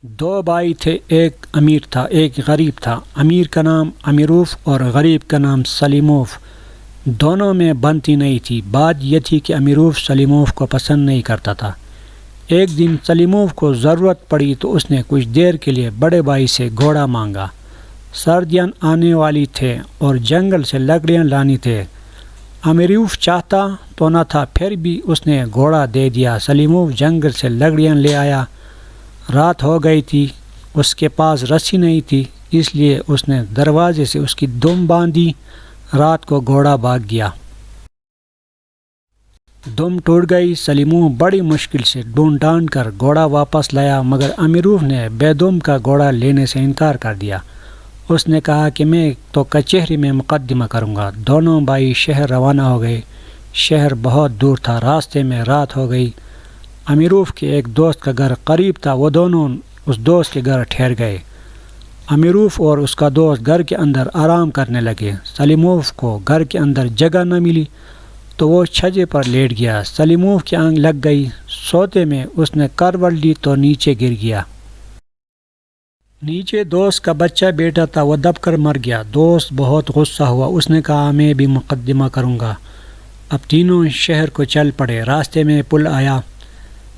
دو بھائی تھے، ایک امیر تھا ایک غریب تھا۔ امیر کا نام امیروف اور غریب کا نام سلیموف۔ دونوں میں بنتی نہیں تھی۔ بات یہ تھی کہ امیروف سلیموف کو پسند نہیں کرتا تھا۔ ایک دن سلیموف کو ضرورت پڑی تو اس نے کچھ دیر کے لیے بڑے بھائی سے گھوڑا مانگا۔ سردیاں آنے والی تھے اور جنگل سے لکڑیاں لانی تھے۔ امیروف چاہتا تو نہ تھا، پھر بھی اس نے گھوڑا دے دیا۔ سلیموف جنگل سے لکڑیاں لے آیا۔ رات ہو گئی تھی، اس کے پاس رسی نہیں تھی، اس لیے اس نے دروازے سے اس کی دم باندھی۔ رات کو گھوڑا بھاگ گیا۔ دم ٹوٹ گئی۔ سلیموف بڑی مشکل سے ڈھونڈ ڈھانڈ کر گھوڑا واپس لایا، مگر امیروف نے بے دم کا گھوڑا لینے سے انکار کر دیا۔ اس نے کہا کہ میں تو کچہری میں مقدمہ کروں گا۔ دونوں بھائی شہر روانہ ہو گئے۔ شہر بہت دور تھا، راستے میں رات ہو گئی۔ امیروف کے ایک دوست کا گھر قریب تھا، وہ دونوں اس دوست کے گھر ٹھہر گئے۔ امیروف اور اس کا دوست گھر کے اندر آرام کرنے لگے۔ سلیموف کو گھر کے اندر جگہ نہ ملی تو وہ چھجے پر لیٹ گیا۔ سلیموف کی آنکھ لگ گئی۔ سوتے میں اس نے کروٹ لی تو نیچے گر گیا۔ نیچے دوست کا بچہ بیٹا تھا، وہ دب کر مر گیا۔ دوست بہت غصہ ہوا، اس نے کہا میں بھی مقدمہ کروں گا۔ اب تینوں شہر کو چل پڑے۔ راستے میں پل آیا۔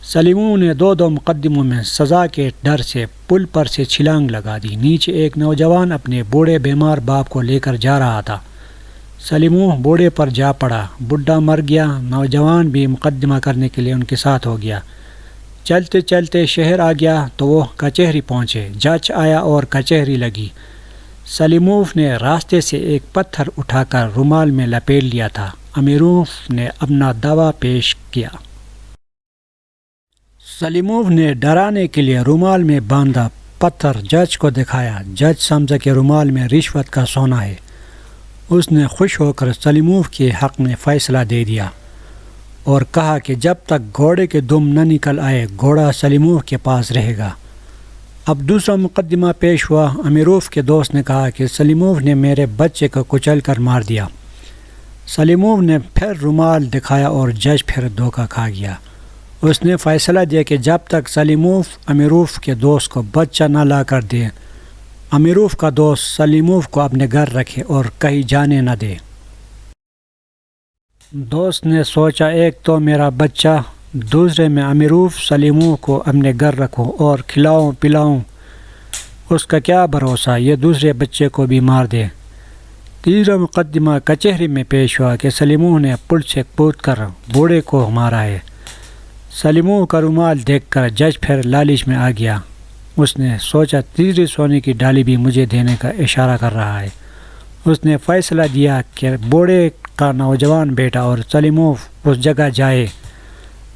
سلیموف نے دو مقدموں میں سزا کے ڈر سے پل پر سے چھلانگ لگا دی۔ نیچے ایک نوجوان اپنے بوڑھے بیمار باپ کو لے کر جا رہا تھا۔ سلیموف بوڑھے پر جا پڑا، بڈھا مر گیا۔ نوجوان بھی مقدمہ کرنے کے لیے ان کے ساتھ ہو گیا۔ چلتے چلتے شہر آ گیا تو وہ کچہری پہنچے۔ جج آیا اور کچہری لگی۔ سلیموف نے راستے سے ایک پتھر اٹھا کر رومال میں لپیٹ لیا تھا۔ امیروف نے اپنا دعویٰ پیش کیا۔ سلیموف نے ڈرانے کے لیے رومال میں باندھا پتھر جج کو دکھایا۔ جج سمجھا کہ رومال میں رشوت کا سونا ہے۔ اس نے خوش ہو کر سلیموف کے حق میں فیصلہ دے دیا اور کہا کہ جب تک گھوڑے کے دم نہ نکل آئے گھوڑا سلیموف کے پاس رہے گا۔ اب دوسرا مقدمہ پیش ہوا۔ امیروف کے دوست نے کہا کہ سلیموف نے میرے بچے کو کچل کر مار دیا۔ سلیموف نے پھر رومال دکھایا اور جج پھر دھوکہ کھا گیا۔ اس نے فیصلہ دیا کہ جب تک سلیموف امیروف کے دوست کو بچہ نہ لا کر دے، امیروف کا دوست سلیموف کو اپنے گھر رکھے اور کہیں جانے نہ دے۔ دوست نے سوچا ایک تو میرا بچہ، دوسرے میں امیروف سلیموف کو اپنے گھر رکھوں اور کھلاؤں پلاؤں، اس کا کیا بھروسہ یہ دوسرے بچے کو بھی مار دے۔ تیسرا مقدمہ کچہری میں پیش ہوا کہ سلیموف نے پل سے کود کر بوڑھے کو مارا ہے۔ سلیموف کا رومال دیکھ کر جج پھر لالچ میں آ گیا۔ اس نے سوچا تیسری سونے کی ڈالی بھی مجھے دینے کا اشارہ کر رہا ہے۔ اس نے فیصلہ دیا کہ بوڑھے کا نوجوان بیٹا اور سلیموف اس جگہ جائے۔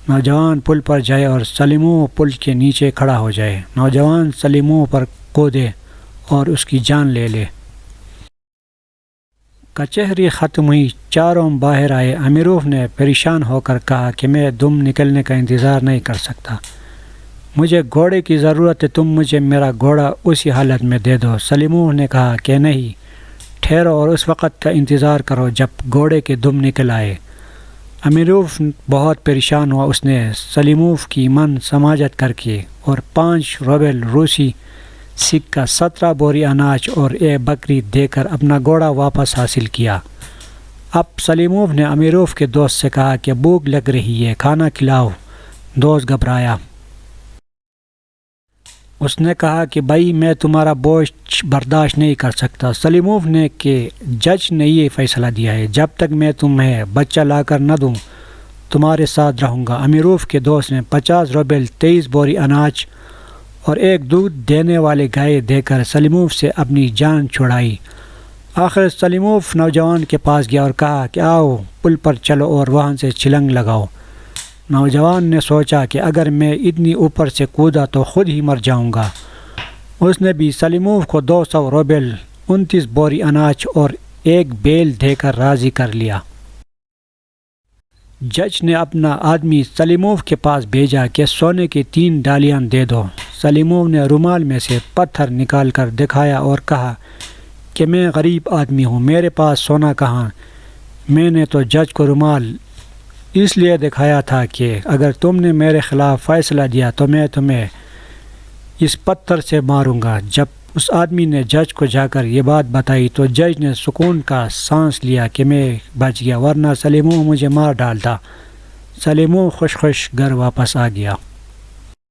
نوجوان پل پر جائے اور سلیموف پل کے نیچے کھڑا ہو جائے۔ نوجوان سلیموف پر کودے اور اس کی جان لے لے۔ کچہری ختم ہوئی، چاروں باہر آئے۔ امیروف نے پریشان ہو کر کہا کہ میں دم نکلنے کا انتظار نہیں کر سکتا، مجھے گھوڑے کی ضرورت ہے، تم مجھے میرا گھوڑا اسی حالت میں دے دو۔ سلیموف نے کہا کہ نہیں، ٹھہرو اور اس وقت کا انتظار کرو جب گھوڑے کے دم نکل آئے۔ امیروف بہت پریشان ہوا۔ اس نے سلیموف کی من سماجت کر کے اور 5 روبل روسی سکہ، 17 بوری اناج اور 1 بکری دے کر اپنا گھوڑا واپس حاصل کیا۔ اب سلیموف نے امیروف کے دوست سے کہا کہ بھوک لگ رہی ہے، کھانا کھلاؤ۔ دوست گھبرایا۔ اس نے کہا کہ بھائی میں تمہارا بوجھ برداشت نہیں کر سکتا۔ سلیموف نے کہ جج نے یہ فیصلہ دیا ہے، جب تک میں تمہیں بچہ لا کر نہ دوں تمہارے ساتھ رہوں گا۔ امیروف کے دوست نے 50 روبل، 23 بوری اناج اور 1 دودھ دینے والی گائے دے کر سلیموف سے اپنی جان چھڑائی۔ آخر سلیموف نوجوان کے پاس گیا اور کہا کہ آؤ پل پر چلو اور وہاں سے چھلنگ لگاؤ۔ نوجوان نے سوچا کہ اگر میں اتنی اوپر سے کودا تو خود ہی مر جاؤں گا۔ اس نے بھی سلیموف کو 200 روبل، 29 بوری اناج اور 1 بیل دے کر راضی کر لیا۔ جج نے اپنا آدمی سلیموف کے پاس بھیجا کہ سونے کی 3 ڈالیاں دے دو۔ سلیموف نے رومال میں سے پتھر نکال کر دکھایا اور کہا کہ میں غریب آدمی ہوں، میرے پاس سونا کہاں، میں نے تو جج کو رومال اس لیے دکھایا تھا کہ اگر تم نے میرے خلاف فیصلہ دیا تو میں تمہیں اس پتھر سے ماروں گا۔ جب اس آدمی نے جج کو جا کر یہ بات بتائی تو جج نے سکون کا سانس لیا کہ میں بچ گیا، ورنہ سلیمو مجھے مار ڈالتا۔ سلیمو خوش گھر واپس آ گیا۔